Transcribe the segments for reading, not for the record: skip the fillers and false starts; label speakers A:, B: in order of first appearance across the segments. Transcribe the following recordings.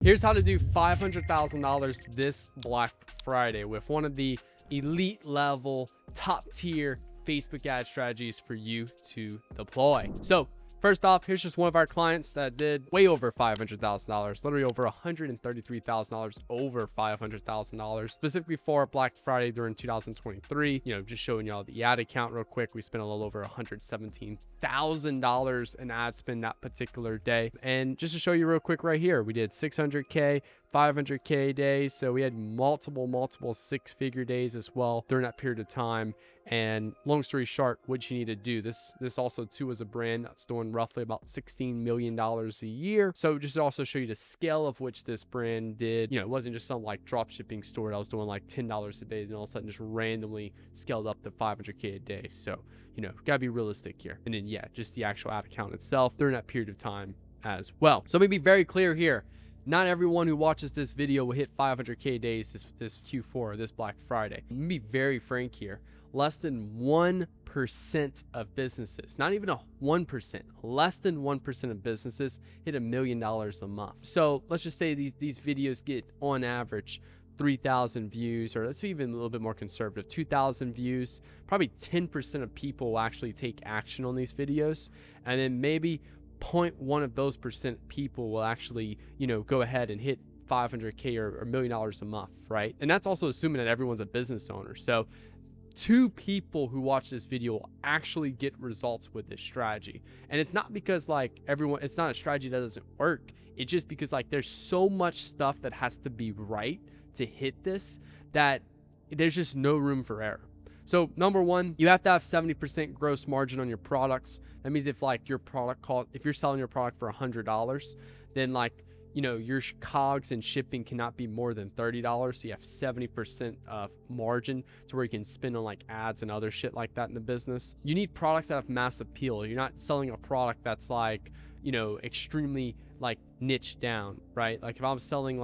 A: Here's how to do $500,000 this Black Friday with one of the elite level, top tier Facebook ad strategies for you to deploy. So first off, here's just one of our clients that did way over $500,000, literally over $133,000, over $500,000, specifically for Black Friday during 2023. Just showing y'all the ad account real quick. We spent a little over $117,000 in ad spend that particular day. And just to show you real quick right here, we did 600K, 500K days. So we had multiple six-figure days as well during that period of time. And long story short, what you need to do, this also too is a brand that's doing roughly about $16 million a year. So just to also show you the scale of which this brand did, it wasn't just some like drop shipping store that was doing like $10 a day and all of a sudden just randomly scaled up to 500K a day. So, gotta be realistic here. And then yeah, just the actual ad account itself during that period of time as well. So let me be very clear here. Not everyone who watches this video will hit 500K days this Q4, this Black Friday. Let me be very frank here. Less than 1% of businesses, not even a 1%, less than 1% of businesses hit $1 million a month. So let's just say these videos get on average 3,000 views, or let's be even a little bit more conservative, 2,000 views. Probably 10% of people will actually take action on these videos, and then maybe 0.1 of those percent people will actually, go ahead and hit 500K or $1 million a month, right? And that's also assuming that everyone's a business owner. So 2 people who watch this video will actually get results with this strategy. And it's not because it's not a strategy that doesn't work. It's just because there's so much stuff that has to be right to hit this that there's just no room for error. So number one, you have to have 70% gross margin on your products. That means if you're selling your product for $100, then your COGS and shipping cannot be more than $30. So you have 70% of margin to where you can spend on ads and other shit like that in the business. You need products that have mass appeal. You're not selling a product that's extremely niche down, right? If I'm selling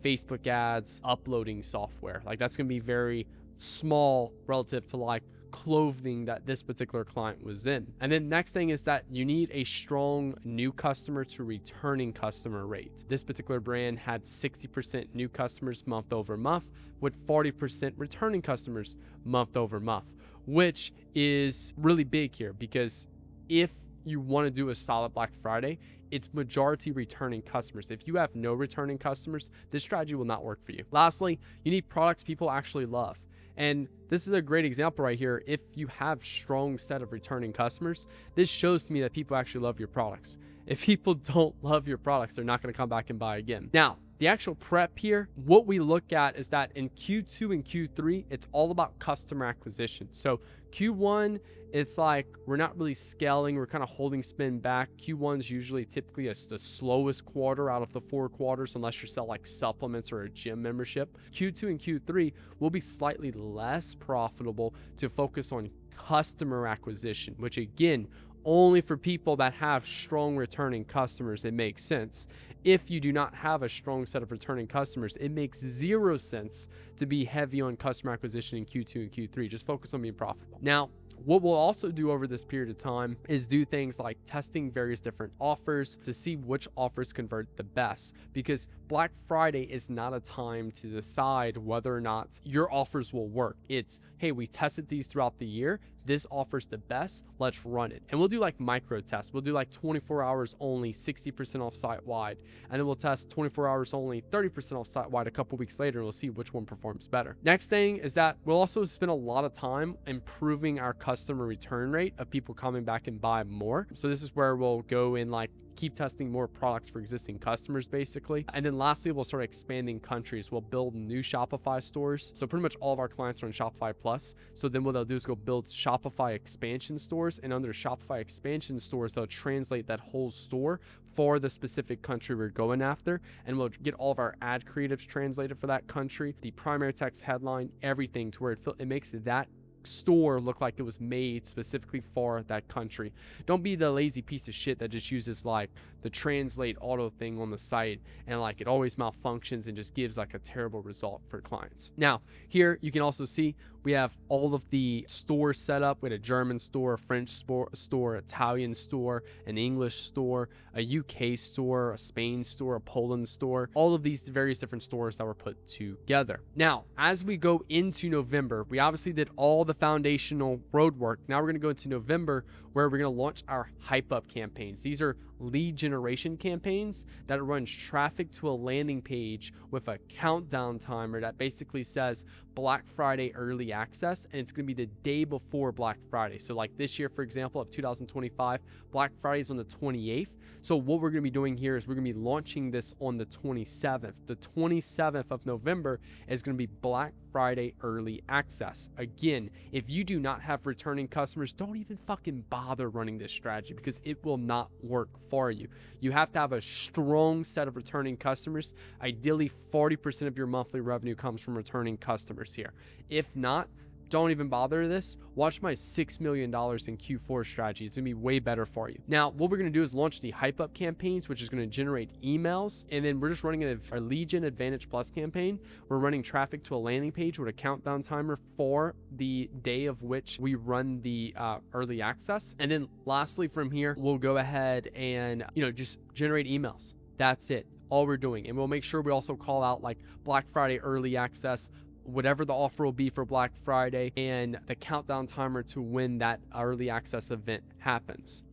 A: Facebook ads, uploading software, that's going to be very small relative to clothing that this particular client was in. And then next thing is that you need a strong new customer to returning customer rate. This particular brand had 60% new customers month over month with 40% returning customers month over month, which is really big here because if you want to do a solid Black Friday, it's majority returning customers. If you have no returning customers, this strategy will not work for you. Lastly, you need products people actually love. And this is a great example right here. If you have strong set of returning customers, this shows to me that people actually love your products. If people don't love your products, they're not going to come back and buy again. Now, the actual prep here, what we look at is that in Q2 and Q3, it's all about customer acquisition. So Q1, it's we're not really scaling. We're kind of holding spend back. Q1's usually typically the slowest quarter out of the 4 quarters, unless you sell supplements or a gym membership. Q2 and Q3 will be slightly less profitable to focus on customer acquisition, which again, only for people that have strong returning customers, it makes sense. If you do not have a strong set of returning customers, it makes 0 sense to be heavy on customer acquisition in Q2 and Q3. Just focus on being profitable. Now, what we'll also do over this period of time is do things like testing various different offers to see which offers convert the best, because Black Friday is not a time to decide whether or not your offers will work. It's, hey, we tested these throughout the year. This offers the best. Let's run it. And we'll do micro tests. We'll do 24 hours only, 60% off site wide. And then we'll test 24 hours only, 30% off site wide a couple weeks later, and we'll see which one performs better. Next thing is that we'll also spend a lot of time improving our customer return rate of people coming back and buy more. So this is where we'll go in keep testing more products for existing customers basically. And then lastly, we'll start expanding countries. We'll build new Shopify stores. So pretty much all of our clients are on Shopify Plus. So then what they'll do is go build Shopify expansion stores, and under Shopify expansion stores, they'll translate that whole store for the specific country we're going after. And we'll get all of our ad creatives translated for that country, the primary text headline, everything, to where it makes that store look like it was made specifically for that country. Don't be the lazy piece of shit that just uses like the translate auto thing on the site and like it always malfunctions and just gives like a terrible result for clients. Now here you can also see we have all of the stores set up with a German store, a French store, Italian store, an English store, a UK store, a Spain store, a Poland store, all of these various different stores that were put together. Now, as we go into November, we obviously did all the foundational road work. Now we're going to go into November where we're going to launch our hype up campaigns. These are lead generation campaigns that runs traffic to a landing page with a countdown timer that basically says Black Friday early access, and it's going to be the day before Black Friday. So like this year, for example, of 2025, Black Friday is on the 28th. So what we're going to be doing here is we're going to be launching this on the 27th. The 27th of November is going to be Black Friday early access. Again, if you do not have returning customers, don't even fucking bother running this strategy because it will not work for you. You have to have a strong set of returning customers. Ideally, 40% of your monthly revenue comes from returning customers here. If not, don't even bother this. Watch my $6 million in Q4 strategy. It's gonna be way better for you. Now, what we're gonna do is launch the hype up campaigns, which is gonna generate emails. And then we're just running a Legion Advantage Plus campaign. We're running traffic to a landing page with a countdown timer for the day of which we run the early access. And then lastly from here, we'll go ahead and, just generate emails. That's it. All we're doing. And we'll make sure we also call out like Black Friday early access, whatever the offer will be for Black Friday, and the countdown timer to when that early access event happens.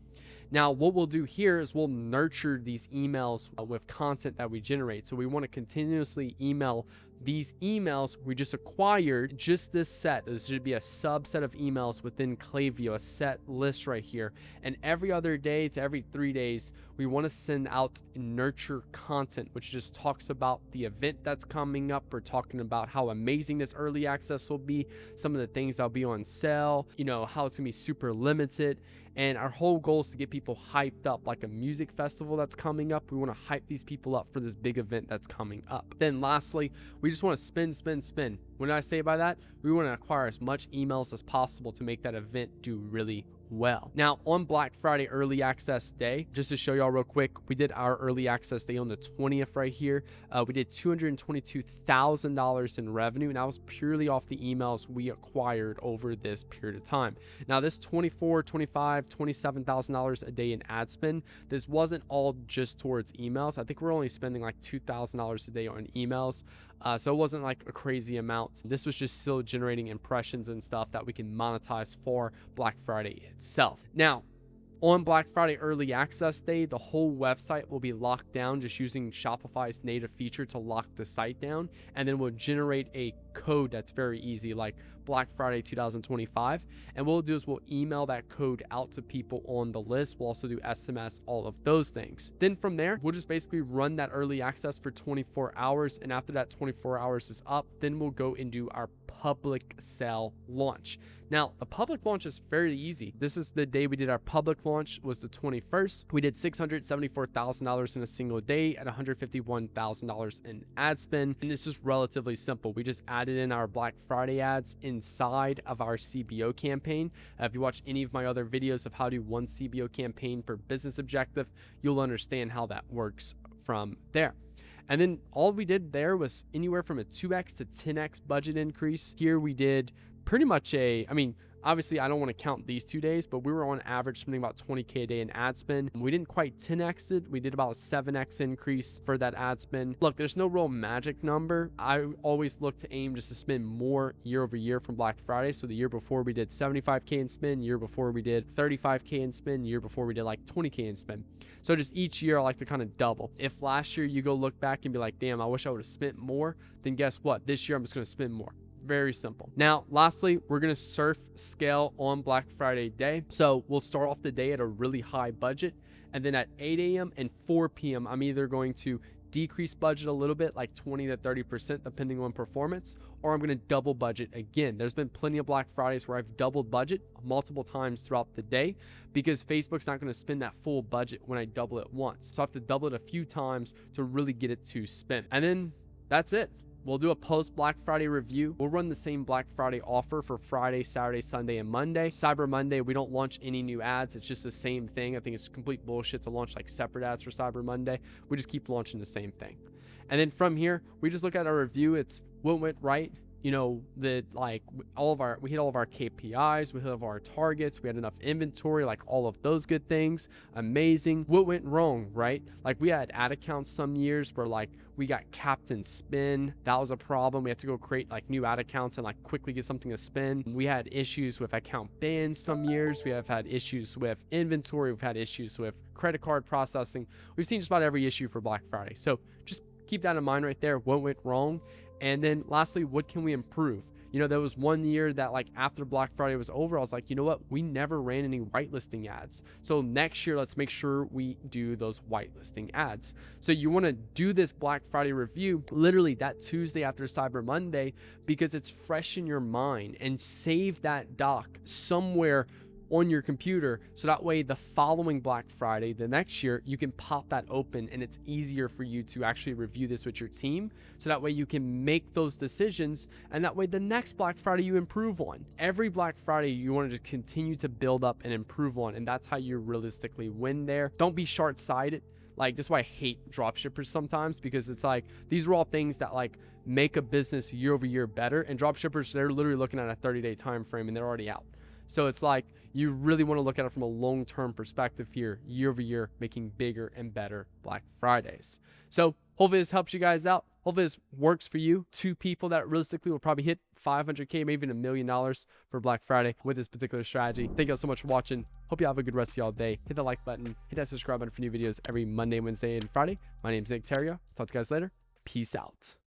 A: Now, what we'll do here is we'll nurture these emails with content that we generate. So we want to continuously email these emails we just acquired, just this set. This should be a subset of emails within Klaviyo, a set list right here. And every other day to every 3 days, we want to send out nurture content, which just talks about the event that's coming up. We're talking about how amazing this early access will be, some of the things that'll be on sale, how it's gonna be super limited. And our whole goal is to get people hyped up, like a music festival that's coming up. We want to hype these people up for this big event that's coming up. Then lastly, we just want to spin. When I say by that, we want to acquire as much emails as possible to make that event do really well. Now, on Black Friday early access day, just to show y'all real quick, we did our early access day on the 20th right here. We did $222,000 in revenue, and that was purely off the emails we acquired over this period of time. Now, this $24,000, $25,000, $27,000 a day in ad spend, this wasn't all just towards emails. I think we're only spending like $2,000 a day on emails. So it wasn't like a crazy amount. This was just still generating impressions and stuff that we can monetize for Black Friday itself. Now, on Black Friday early access day, the whole website will be locked down just using Shopify's native feature to lock the site down. And then we'll generate a code that's very easy, like Black Friday 2025. And what we'll do is we'll email that code out to people on the list. We'll also do SMS, all of those things. Then from there, we'll just basically run that early access for 24 hours. And after that 24 hours is up, then we'll go and do our public sale launch. Now, the public launch is fairly easy. This is the day we did our public launch, was the 21st. We did $674,000 in a single day at $151,000 in ad spend. And this is relatively simple. We just added in our Black Friday ads inside of our CBO campaign. If you watch any of my other videos of how to do one CBO campaign per business objective, you'll understand how that works from there. And then all we did there was anywhere from a 2x to 10x budget increase. Here we did pretty much obviously I don't want to count these 2 days, but we were on average spending about $20K a day in ad spend. We didn't quite 10x it. We did about a 7x increase for that ad spend. Look, there's no real magic number. I always look to aim just to spend more year over year from Black Friday. So the year before we did 75K in spend, year before we did 35K in spend, year before we did like 20K in spend. So just each year I like to kind of double. If last year you go look back and be like, damn, I wish I would have spent more, then guess what? This year I'm just going to spend more. Very simple. Now, lastly, we're going to surf scale on Black Friday day. So we'll start off the day at a really high budget. And then at 8 a.m. and 4 p.m., I'm either going to decrease budget a little bit, like 20 to 30%, depending on performance, or I'm going to double budget again. There's been plenty of Black Fridays where I've doubled budget multiple times throughout the day because Facebook's not going to spend that full budget when I double it once. So I have to double it a few times to really get it to spend. And then that's it. We'll do a post Black Friday review. We'll run the same Black Friday offer for Friday, Saturday, Sunday, and Monday. Cyber Monday, we don't launch any new ads. It's just the same thing. I think it's complete bullshit to launch like separate ads for Cyber Monday. We just keep launching the same thing. And then from here, we just look at our review. It's what went right. You know, that like we hit all of our KPIs, we hit all of our targets, we had enough inventory, like all of those good things. Amazing. What went wrong, right? Like we had ad accounts some years where like we got capped in spin. That was a problem. We had to go create like new ad accounts and like quickly get something to spin. We had issues with account bans some years. We have had issues with inventory. We've had issues with credit card processing. We've seen just about every issue for Black Friday. So just keep that in mind right there. What went wrong? And then lastly, what can we improve? You know, there was one year that like after Black Friday was over, I was like, you know what? We never ran any whitelisting ads. So next year, let's make sure we do those whitelisting ads. So you want to do this Black Friday review literally that Tuesday after Cyber Monday, because it's fresh in your mind, and save that doc somewhere on your computer, so that way the following Black Friday, the next year, you can pop that open and it's easier for you to actually review this with your team, so that way you can make those decisions, and that way the next Black Friday you improve on. Every Black Friday you want to just continue to build up and improve on, and that's how you realistically win there. Don't be short-sighted. Like, that's why I hate dropshippers sometimes, because it's like these are all things that like make a business year over year better, and dropshippers, they're literally looking at a 30-day time frame and they're already out. So it's like you really want to look at it from a long-term perspective here, year over year, making bigger and better Black Fridays. So hopefully this helps you guys out. Hopefully this works for you. 2 people that realistically will probably hit 500K, maybe even $1 million for Black Friday with this particular strategy. Thank you all so much for watching. Hope you have a good rest of y'all day. Hit that like button, hit that subscribe button for new videos every Monday, Wednesday, and Friday. My name is Nick Theriot. Talk to you guys later. Peace out.